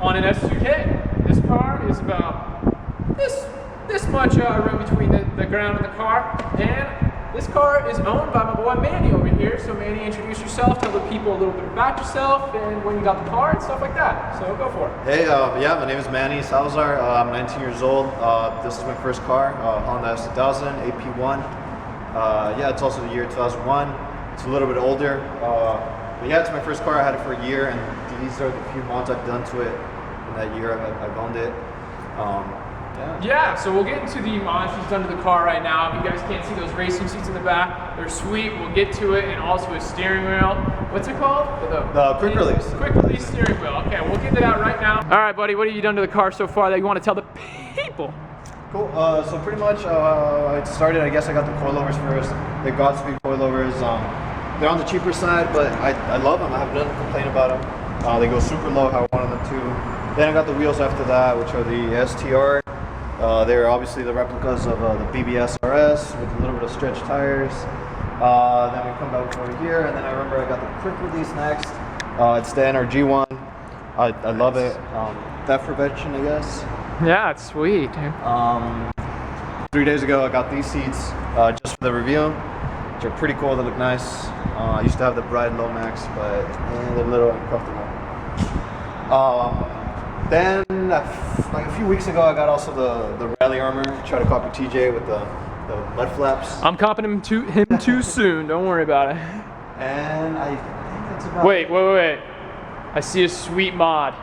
on an S2K. This car is about this much room between the ground and the car, and this car is owned by my boy Manny over here. So Manny, introduce yourself, tell the people a little bit about yourself and when you got the car and stuff like that. So go for it. Hey, yeah, my name is Manny Salazar. I'm 19 years old. This is my first car, Honda S2000 AP1. Yeah, it's also the year 2001. It's a little bit older. But yeah, it's my first car. I had it for a year, and these are the few mods I've done to it. In that year, I've owned it. Yeah, so we'll get into the mods he's done to the car right now. If you guys can't see those racing seats in the back, they're sweet. We'll get to it, and also a steering wheel. What's it called? The quick release. Quick release steering wheel. Okay, we'll get to that right now. All right, buddy, what have you done to the car so far that you want to tell the people? Cool. So pretty much, I started. I guess I got the coilovers first. The Godspeed coilovers. They're on the cheaper side, but I love them. I have nothing to complain about them. They go super low how I wanted them to. Then I got the wheels after that, which are the STR. They're obviously the replicas of the BBS RS with a little bit of stretch tires. Then we come back over here, and then I remember I got the quick release next. It's the NRG one. I love it. Theft prevention, I guess. Yeah, it's sweet, dude. 3 days ago, I got these seats just for the review, which are pretty cool. They look nice. I used to have the Bride Lomax, but they're a little uncomfortable. Then, like a few weeks ago, I got also the Rally Armor. Try to copy TJ with the mud flaps. I'm copying him too soon. Don't worry about it. And I think that's about. Wait. I see a sweet mod.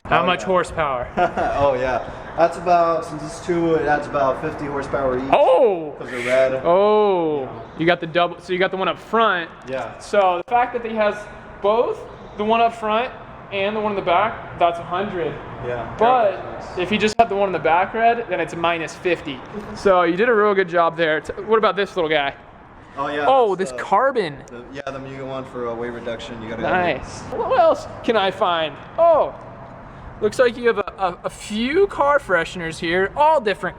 How much horsepower? Oh yeah, that's about, since it's two, it adds about 50 horsepower each. Oh. Because they're red. Oh. You got the double. So you got the one up front. Yeah. So the fact that he has both the one up front and the one in the back, that's 100. Yeah. But if you just had the one in the back red, then it's minus 50. So you did a real good job there. What about this little guy? Oh yeah. Oh, this carbon. The Muga one for a weight reduction. You gotta. Nice. What else can I find? Oh, looks like you have a few car fresheners here, all different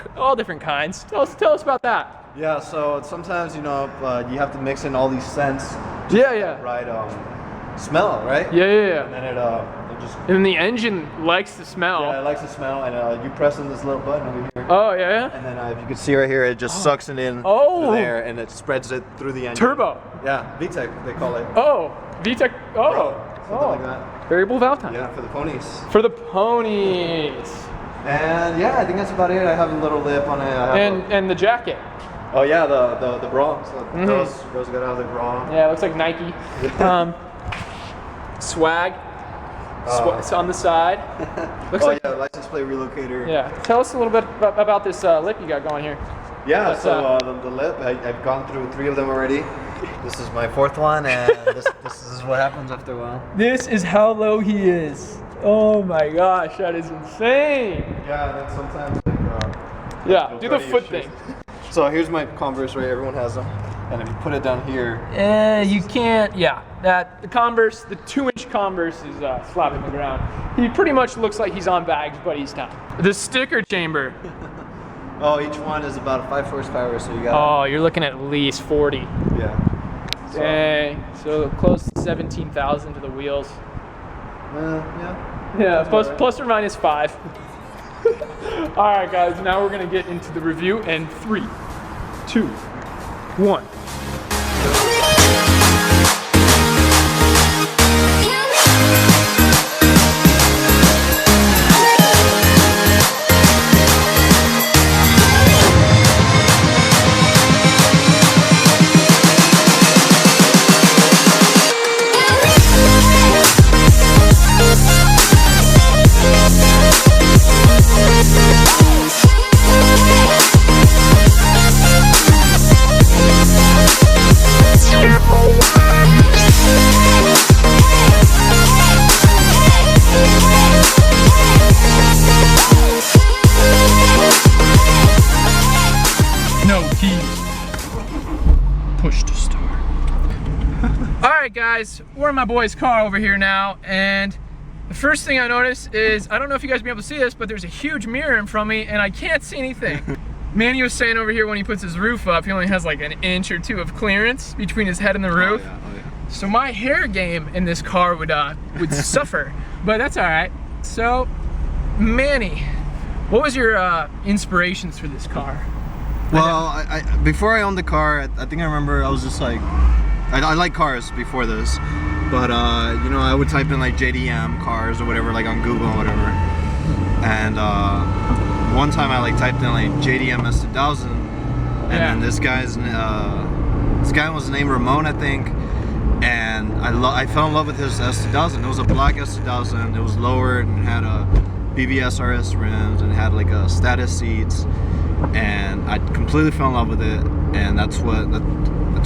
kinds. Tell us about that. Yeah. So sometimes you have to mix in all these scents. Yeah. Right. Smell, right? Yeah. And then it just. And then the engine likes the smell. Yeah, it likes the smell, and you press on this little button over here. Oh yeah. And then if you can see right here, it just sucks it in there, and it spreads it through the engine. Turbo. Yeah, VTEC they call it. Oh, VTEC. Oh. Something like that. Variable valve time. Yeah, for the ponies. For the ponies. And yeah, I think that's about it. I have a little lip on it. And the jacket. Oh yeah, the bra. So girls gotta have the bra. Yeah, it looks like Nike. Swag. It's on the side. Looks like, yeah, license plate relocator. Yeah. Tell us a little bit about this lip you got going here. Yeah, the lip, I've gone through 3 of them already. This is my 4th one, and this is what happens after a while. This is how low he is. Oh my gosh, that is insane. Yeah, and then sometimes yeah, do the foot thing. So here's my Converse, right? Everyone has them. And if you put it down here, you can't. Yeah, the Converse, the 2-inch Converse is slapping the ground. He pretty much looks like he's on bags, but he's not. The sticker chamber. Oh, each one is about 5 horsepower, so you got. Oh, you're looking at least 40. Yeah. Dang. So close to 17,000 to the wheels. Yeah. Yeah, plus or minus 5. All right, guys. Now we're gonna get into the review in 3, 2, 1. Guys, we're in my boy's car over here now, and the first thing I noticed is, I don't know if you guys will be able to see this, but there's a huge mirror in front of me and I can't see anything. Manny was saying over here when he puts his roof up, he only has like an inch or 2 of clearance between his head and the roof. Oh, yeah. So my hair game in this car would suffer. But that's all right. So, Manny, what was your inspirations for this car? Well, I before I owned the car, I think I remember I was just like, I like cars before this, but you know, I would type in like JDM cars or whatever, like on Google or whatever, and one time I like typed in like JDM S2000, and then this guy was named Ramon, I think, and I fell in love with his S2000. It was a black S2000. It was lowered and had a BBS RS rims and had like a status seats, and I completely fell in love with it, and that's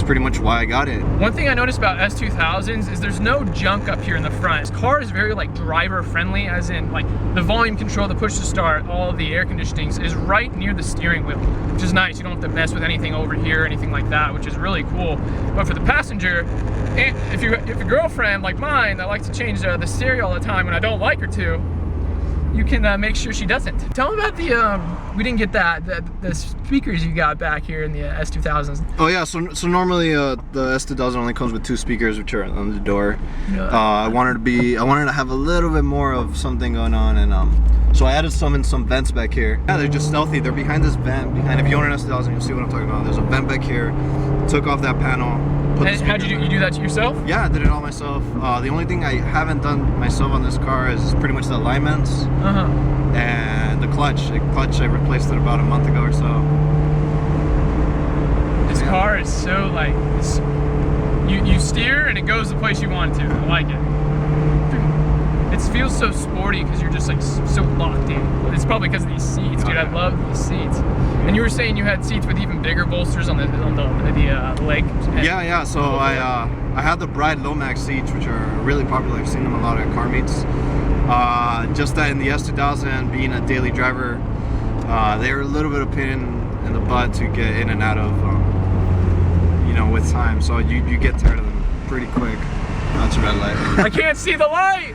pretty much why I got it. One thing I noticed about S2000s is there's no junk up here in the front. This car is very like driver friendly, as in like the volume control, the push to start, all of the air conditionings is right near the steering wheel, which is nice. You don't have to mess with anything over here, anything like that, which is really cool. But for the passenger, if your girlfriend like mine that likes to change the stereo all the time when I don't like her to, you can make sure she doesn't. Tell me about the, we didn't get the speakers you got back here in the S2000s. Oh yeah, so normally the S2000 only comes with 2 speakers, which are on the door. Yeah. I wanted to have a little bit more of something going on, and so I added some vents back here. Yeah, they're just stealthy. They're behind this vent. If you own an S2000, you'll see what I'm talking about. There's a vent back here. Took off that panel. And how'd you do that to yourself? Yeah, I did it all myself. The only thing I haven't done myself on this car is pretty much the alignments and the clutch. I replaced it about a month ago or so. This car is so like, you steer and it goes the place you want it to. I like it. It feels so sporty because you're just like so locked in. It's probably because of these seats, dude. I love these seats. And you were saying you had seats with even bigger bolsters on the leg. Yeah. So I had the Bride Lomax seats, which are really popular. I've seen them a lot at car meets. Just that in the S2000, being a daily driver, they're a little bit of pain in the butt to get in and out of, you know, with time. So you get tired of them pretty quick. That's a red light. I can't see the light!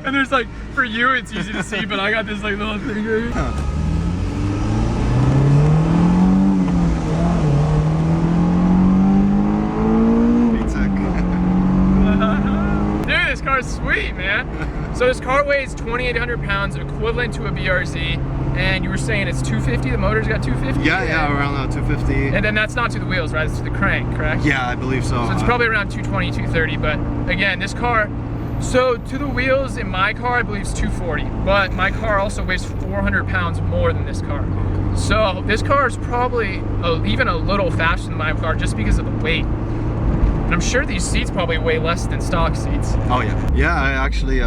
And there's like, for you it's easy to see, but I got this like little thing right here. Dude, this car's sweet, man. So this car weighs 2,800 pounds, equivalent to a BRZ, and you were saying it's 250, the motor's got 250? Yeah, around 250. And then that's not to the wheels, right? It's to the crank, correct? Yeah, I believe so. So it's probably around 220, 230, but again, this car, so to the wheels in my car, I believe it's 240, but my car also weighs 400 pounds more than this car. So this car is probably even a little faster than my car just because of the weight. And I'm sure these seats probably weigh less than stock seats. Oh yeah. Yeah, I actually,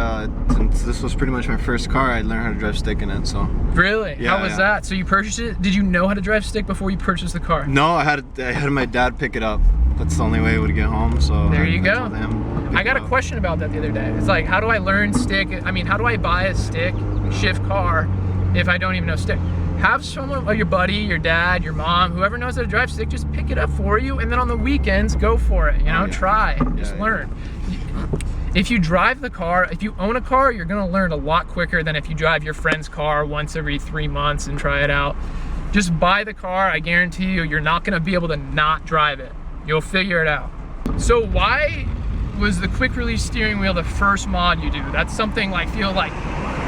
since this was pretty much my first car, I learned how to drive stick in it, so. Really? Yeah, how was that? So you purchased it? Did you know how to drive stick before you purchased the car? No, I had my dad pick it up. That's the only way it would get home, so. There you go. I told him I got a question about that the other day. It's like, how do I learn stick? I mean, how do I buy a stick shift car if I don't even know stick? Have someone, your buddy, your dad, your mom, whoever knows how to drive stick, just pick it up for you, and then on the weekends, go for it, you know, try, just learn. If you drive the car, if you own a car, you're gonna learn a lot quicker than if you drive your friend's car once every 3 months and try it out. Just buy the car, I guarantee you, you're not gonna be able to not drive it. You'll figure it out. So why was the quick release steering wheel the first mod you do? That's something I feel like,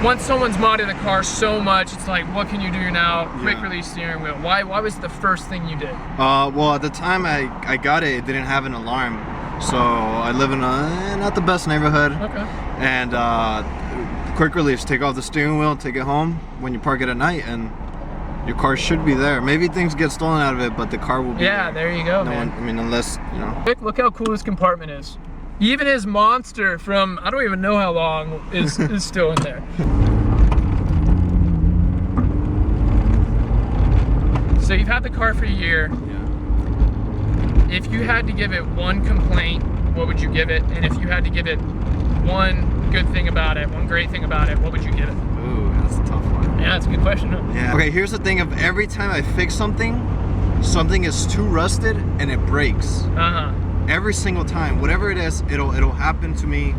once someone's modded the car so much, it's like, what can you do now? Quick release steering wheel. Why was the first thing you did? Well, at the time I got it, it didn't have an alarm. So I live in a not the best neighborhood. Okay. And quick release, take off the steering wheel, take it home when you park it at night, and your car should be there. Maybe things get stolen out of it, but the car will be there. There you go, man. I mean, unless, you know. Look how cool this compartment is. Even his monster from, I don't even know how long, is still in there. So you've had the car for a year. Yeah. If you had to give it one complaint, what would you give it? And if you had to give it one good thing about it, one great thing about it, what would you give it? Ooh, that's a tough one. Yeah, that's a good question. Huh? Yeah. Okay, here's the thing, of every time I fix something is too rusted and it breaks. Every single time, whatever it is, it'll happen to me,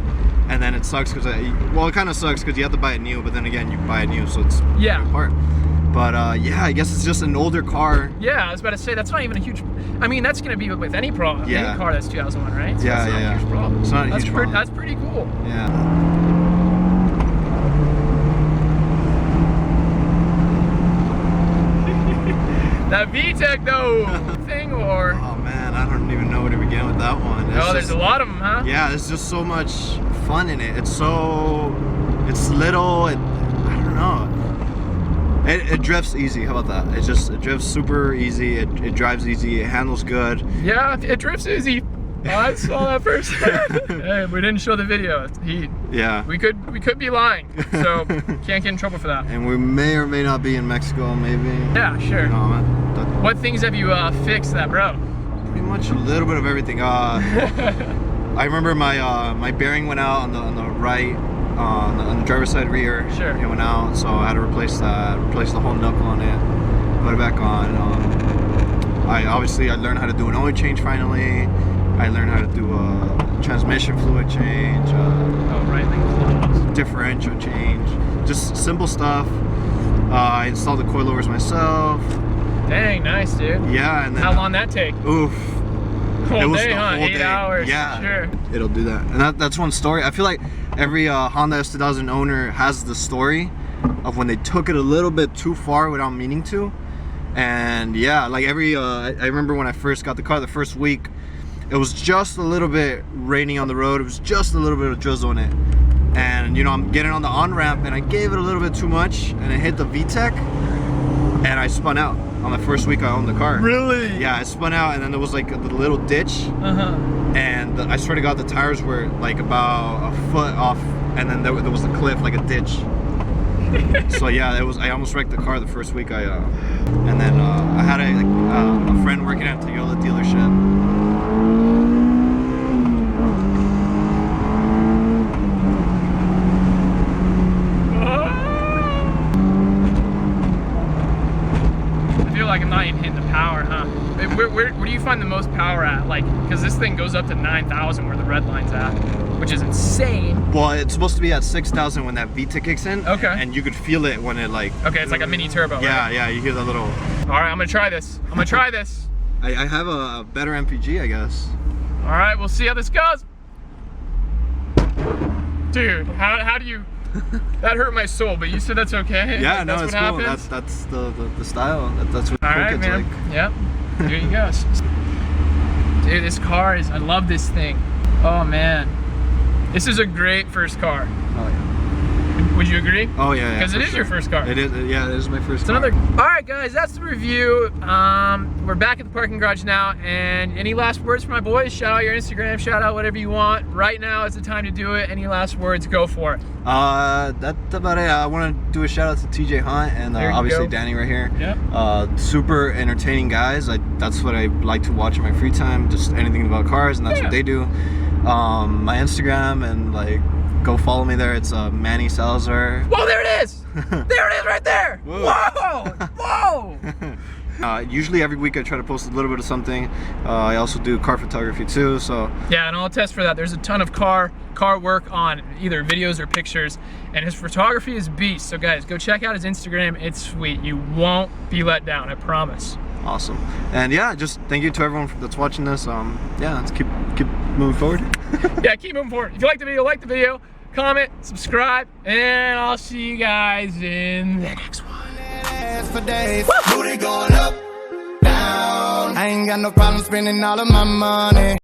and then it sucks because it kind of sucks because you have to buy it new, but then again you buy it new, so it's apart. But yeah, I guess it's just an older car. Yeah, I was about to say that's not even a huge. I mean, that's gonna be with any car that's 2001, right? So Yeah, that's not a huge problem. It's not a huge problem. That's pretty cool. Yeah. That VTEC though thing or. Oh man, I don't even know where to begin with that one. There's a lot of them, huh? Yeah, there's just so much fun in it. It's little. I don't know. It drifts easy. How about that? It drifts super easy. It drives easy. It handles good. Yeah, it drifts easy. I saw that first. Hey, we didn't show the video. Yeah. We could be lying, so can't get in trouble for that. And we may or may not be in Mexico, maybe. Yeah, sure. You know, what things have you fixed that broke? Pretty much a little bit of everything. I remember my bearing went out on the right, on the driver's side rear. Sure. It went out, so I had to replace the whole knuckle on it, put it back on. I learned how to do an oil change finally. I learned how to do a transmission fluid change, differential change, just simple stuff. I installed the coilovers myself. Dang, nice, dude. Yeah, and then how long that take? Oof. Whole day, huh? 8 hours. Yeah, sure. It'll do that, and that's one story. I feel like every Honda S2000 owner has the story of when they took it a little bit too far without meaning to. And yeah, like I remember when I first got the car, the first week, it was just a little bit rainy on the road. It was just a little bit of drizzle in it. And you know, I'm getting on the on-ramp and I gave it a little bit too much and it hit the VTEC and I spun out on the first week I owned the car. Really? Yeah, I spun out and then there was like a little ditch. And I swear to God, the tires were like about a foot off and then there was a cliff, like a ditch. So yeah, I almost wrecked the car the first week and then I had a friend working at a Toyota dealership. Like I'm not even hitting the power, huh? Where do you find the most power at? Like, because this thing goes up to 9,000 where the red line's at, which is insane. Well, it's supposed to be at 6,000 when that VTEC kicks in. Okay. And you could feel it when it like. Okay, it's like a mini turbo. Yeah, right? yeah, you hear that little. All right, I'm gonna try this. I have a better MPG, I guess. All right, we'll see how this goes. Dude, how do you? That hurt my soul, but you said that's okay. Yeah, like, no, that's it's what cool. happens? That's the style. That's what all cool right, kids man. like. Yep. Here you go. Dude, this car I love this thing. Oh man, this is a great first car. Oh yeah. Would you agree? Oh yeah. Because it is your first car. It is. Yeah, it is my first. It's car. another. All right, guys, that's the review. We're back at the parking garage now. And any last words for my boys? Shout out your Instagram. Shout out whatever you want. Right now is the time to do it. Any last words? Go for it. That's about it. I want to do a shout out to TJ Hunt and obviously go. Danny right here. Yeah. Super entertaining guys. That's what I like to watch in my free time. Just anything about cars, and that's what they do. My Instagram and like. Go follow me there. It's Manny Salazar. Whoa, there it is! There it is right there! Whoa! Whoa! Usually every week I try to post a little bit of something. I also do car photography too, so. Yeah, and I'll attest for that. There's a ton of car work on either videos or pictures, and his photography is beast. So guys, go check out his Instagram. It's sweet. You won't be let down, I promise. Awesome. And yeah, just thank you to everyone that's watching this. Yeah, let's keep moving forward. Yeah, keep moving forward. If you like the video, comment, subscribe, and I'll see you guys in the next one. For days, booty going up, down. I ain't got no problem spending all of my money.